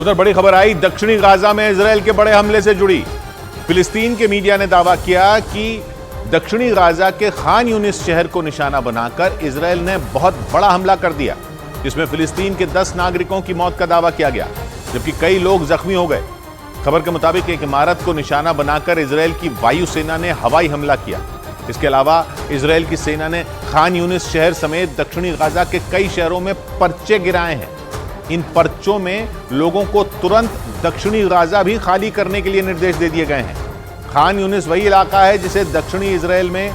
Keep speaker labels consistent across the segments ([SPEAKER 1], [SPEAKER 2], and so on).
[SPEAKER 1] उधर बड़ी खबर आई दक्षिणी गाजा में इजराइल के बड़े हमले से जुड़ी। फिलिस्तीन के मीडिया ने दावा किया कि दक्षिणी गाजा के खान यूनिस शहर को निशाना बनाकर इजराइल ने बहुत बड़ा हमला कर दिया, जिसमें फिलिस्तीन के 10 नागरिकों की मौत का दावा किया गया, जबकि कई लोग जख्मी हो गए। खबर के मुताबिक एक इमारत को निशाना बनाकर इजराइल की वायुसेना ने हवाई हमला किया। इसके अलावा इजराइल की सेना ने खान यूनिस शहर समेत दक्षिणी गाजा के कई शहरों में पर्चे गिराए हैं। इन पर्चों में लोगों को तुरंत दक्षिणी गाजा भी खाली करने के लिए निर्देश दे दिए गए हैं। खान यूनिस वही इलाका है जिसे दक्षिणी इजराइल में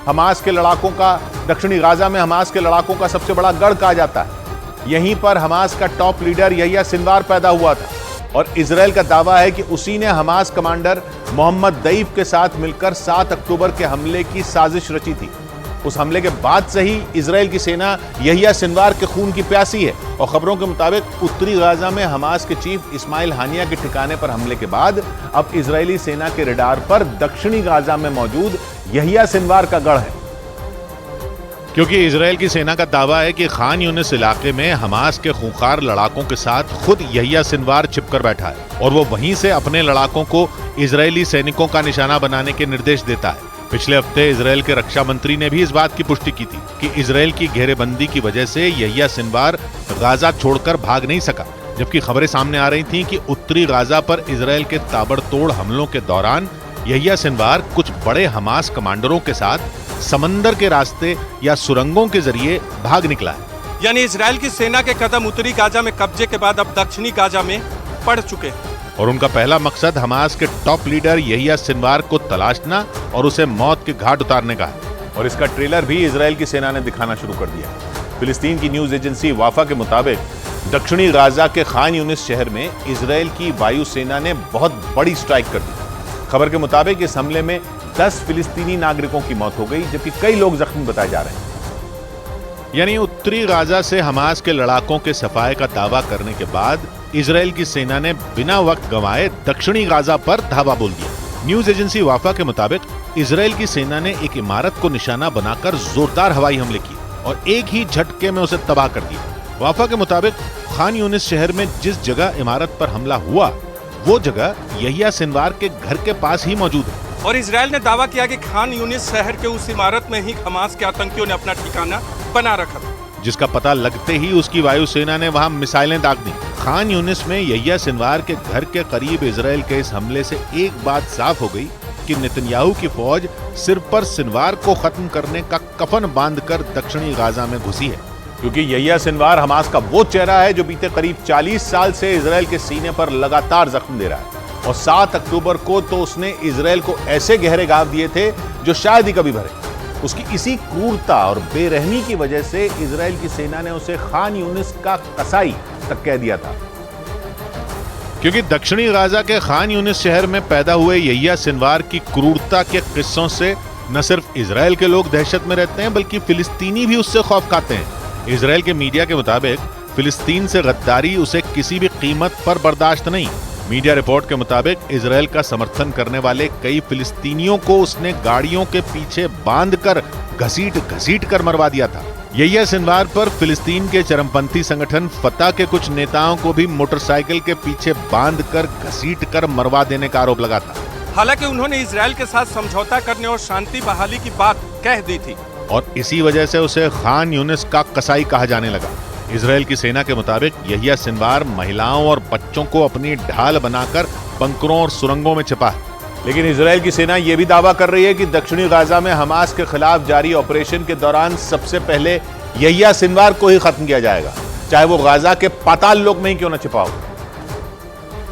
[SPEAKER 1] हमास के लड़ाकों का दक्षिणी गाजा में हमास के लड़ाकों का सबसे बड़ा गढ़ कहा जाता है। यहीं पर हमास का टॉप लीडर यहिया सिनवार पैदा हुआ था और इजराइल का दावा है कि उसी ने हमास कमांडर मोहम्मद दईफ के साथ मिलकर 7 अक्टूबर के हमले की साजिश रची थी। उस हमले के बाद से ही इजराइल की सेना यहिया सिनवार के खून की प्यासी है और खबरों के मुताबिक उत्तरी गाजा में हमास के चीफ इस्माइल हानिया के ठिकाने पर हमले के बाद अब इजरायली सेना के रडार पर दक्षिणी गाजा में मौजूद यहिया सिनवार का गढ़ है, क्योंकि इजराइल की सेना का दावा है कि खान यूनिस इलाके में हमास के खूंखार लड़ाकों के साथ खुद यहिया सिनवार छिपकर बैठा है और वो वहीं से अपने लड़ाकों को इजरायली सैनिकों का निशाना बनाने के निर्देश देता है। पिछले हफ्ते इजराइल के रक्षा मंत्री ने भी इस बात की पुष्टि की थी कि इजराइल की घेरेबंदी की वजह से यहिया सिनवार गाजा छोड़कर भाग नहीं सका, जबकि खबरें सामने आ रही थीं कि उत्तरी गाजा पर इजराइल के ताबड़तोड़ हमलों के दौरान यहिया सिनवार कुछ बड़े हमास कमांडरों के साथ समंदर के रास्ते या सुरंगों के जरिए भाग निकला है।
[SPEAKER 2] यानी इजराइल की सेना के कदम उत्तरी गाजा में कब्जे के बाद अब दक्षिणी गाजा में पड़ चुके हैं
[SPEAKER 1] और उनका पहला मकसद हमास के टॉप लीडर यहिया सिनवार को तलाशना और उसे मौत के घाट उतारने का है। और इसका ट्रेलर भी इजराइल की सेना ने दिखाना शुरू कर दिया। फिलिस्तीन की न्यूज एजेंसी वाफा के मुताबिक दक्षिणी गाजा के खान यूनिस शहर में इजराइल की वायुसेना ने बहुत बड़ी स्ट्राइक कर दी। खबर के मुताबिक इस हमले में 10 फिलिस्तीनी नागरिकों की मौत हो गई, जबकि कई लोग जख्मी बताए जा रहे हैं। यानी उत्तरी गाजा से हमास के लड़ाकों के सफाए का दावा करने के बाद इजराइल की सेना ने बिना वक्त गंवाए दक्षिणी गाजा पर धावा बोल दिया। न्यूज एजेंसी वाफा के मुताबिक इजराइल की सेना ने एक इमारत को निशाना बनाकर जोरदार हवाई हमले किए और एक ही झटके में उसे तबाह कर दिया। वाफा के मुताबिक खान यूनिस शहर में जिस जगह इमारत पर हमला हुआ वो जगह यहिया सिनवार के घर के पास ही मौजूद है
[SPEAKER 2] और इजराइल ने दावा किया कि खान यूनिस शहर के उस इमारत में ही हमास के आतंकियों ने अपना ठिकाना बना रखा था,
[SPEAKER 1] जिसका पता लगते ही उसकी वायुसेना ने वहां मिसाइलें दाग दी। खान यूनिस में यहिया सिनवार के घर के करीब इजराइल के इस हमले से एक बात साफ हो गई कि नेतन्याहू की फौज सिर पर सिनवार को खत्म करने का कफन बांधकर दक्षिणी गाजा में घुसी है, क्योंकि यहिया सिनवार हमास का वो चेहरा है जो बीते करीब 40 साल से इजराइल के सीने पर लगातार जख्म दे रहा है और 7 अक्टूबर को तो उसने इजराइल को ऐसे गहरे घाव दिए थे जो शायद ही कभी भरे। उसकी इसी क्रूरता और बेरहमी की वजह से इजराइल की सेना ने उसे खान यूनिस का कसाई तक कह दिया था, क्योंकि दक्षिणी गाजा के खान यूनिस शहर में पैदा हुए यहिया सिनवार की क्रूरता के किस्सों से न सिर्फ इजराइल के लोग दहशत में रहते हैं बल्कि फिलिस्तीनी भी उससे खौफ खाते हैं। इजराइल के मीडिया के मुताबिक फिलिस्तीन से गद्दारी उसे किसी भी कीमत पर बर्दाश्त नहीं। मीडिया रिपोर्ट के मुताबिक इजराइल का समर्थन करने वाले कई फिलिस्तीनियों को उसने गाड़ियों के पीछे बांधकर घसीट कर मरवा दिया था। यहिया सिनवार पर फिलिस्तीन के चरमपंथी संगठन फतह के कुछ नेताओं को भी मोटरसाइकिल के पीछे बांधकर घसीट कर मरवा देने का आरोप लगा था।
[SPEAKER 2] हालांकि उन्होंने इजराइल के साथ समझौता करने और शांति बहाली की बात कह दी थी
[SPEAKER 1] और इसी वजह से उसे खान यूनिस का कसाई कहा जाने लगा। इजराइल की सेना के मुताबिक यहिया सिनवार महिलाओं और बच्चों को अपनी ढाल बनाकर बंकरों और सुरंगों में छिपा है। लेकिन इजराइल की सेना यह भी दावा कर रही है कि दक्षिणी गाजा में हमास के खिलाफ जारी ऑपरेशन के दौरान सबसे पहले यहिया सिनवार को ही खत्म किया जाएगा, चाहे वो गाजा के पाताल लोक में ही क्यों न छिपा हो,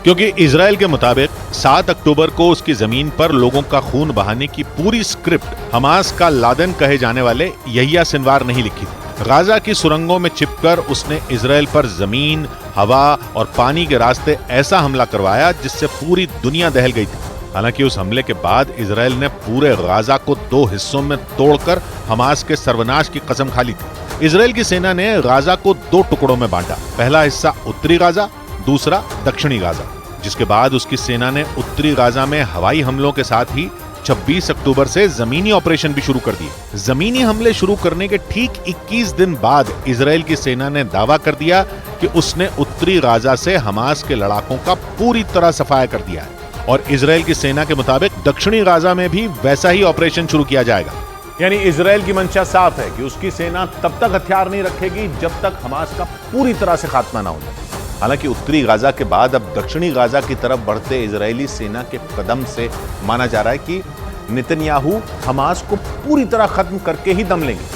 [SPEAKER 1] क्योंकि इजराइल के मुताबिक 7 अक्टूबर को उसकी जमीन पर लोगों का खून बहाने की पूरी स्क्रिप्ट हमास का लादेन कहे जाने वाले यहिया सिनवार नहीं लिखी थी। गाजा की सुरंगों में छिपकर उसने इजराइल पर जमीन, हवा और पानी के रास्ते ऐसा हमला करवाया जिससे पूरी दुनिया दहल गई थी। हालांकि उस हमले के बाद इजराइल ने पूरे गाजा को 2 हिस्सों में तोड़कर हमास के सर्वनाश की कसम खा ली थी। इजराइल की सेना ने गाजा को 2 टुकड़ों में बांटा, पहला हिस्सा उत्तरी गाजा, दूसरा दक्षिणी गाजा, जिसके बाद उसकी सेना ने उत्तरी गाजा में हवाई हमलों के साथ ही 26 अक्टूबर से जमीनी ऑपरेशन भी शुरू कर दिए। जमीनी हमले शुरू करने के ठीक 21 दिन बाद इजराइल की सेना ने दावा कर दिया कि उसने उत्तरी गाजा से हमास के लड़ाकों का पूरी तरह सफाया कर दिया है और इजराइल की सेना के मुताबिक दक्षिणी गाजा में भी वैसा ही ऑपरेशन शुरू किया जाएगा। यानी इजराइल की मंशा साफ है कि उसकी सेना तब तक हथियार नहीं रखेगी जब तक हमास का पूरी तरह से खात्मा ना हो जाए। हालांकि उत्तरी गाजा के बाद अब दक्षिणी गाजा की तरफ बढ़ते इजरायली सेना के कदम से माना जा रहा है कि नेतन्याहू हमास को पूरी तरह खत्म करके ही दम लेंगे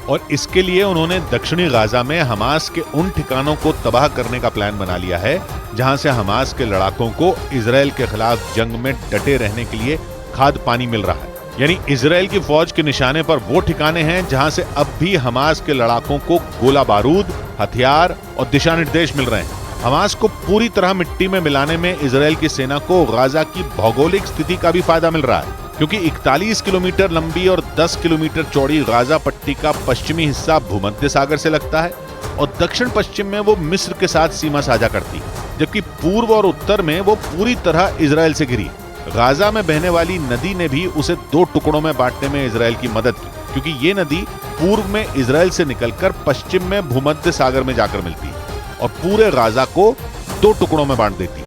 [SPEAKER 1] और इसके लिए उन्होंने दक्षिणी गाजा में हमास के उन ठिकानों को तबाह करने का प्लान बना लिया है जहां से हमास के लड़ाकों को इजराइल के खिलाफ जंग में डटे रहने के लिए खाद्य पानी मिल रहा है। यानी इजराइल की फौज के निशाने पर वो ठिकाने हैं जहां से अब भी हमास के लड़ाकों को गोला बारूद, हथियार और दिशा निर्देश मिल रहे हैं। हमास को पूरी तरह मिट्टी में मिलाने में इजराइल की सेना को गाजा की भौगोलिक स्थिति का भी फायदा मिल रहा है, क्योंकि 41 किलोमीटर लंबी और 10 किलोमीटर चौड़ी गाजा पट्टी का पश्चिमी हिस्सा भूमध्य सागर से लगता है और दक्षिण पश्चिम में वो मिस्र के साथ सीमा साझा करती है, जबकि पूर्व और उत्तर में वो पूरी तरह इजराइल से घिरी है। गाजा में बहने वाली नदी ने भी उसे 2 टुकड़ों में बांटने में इजराइल की मदद की, क्योंकि ये नदी पूर्व में इजराइल से निकलकर पश्चिम में भूमध्य सागर में जाकर मिलती है और पूरे गाजा को 2 टुकड़ों में बांट देती है।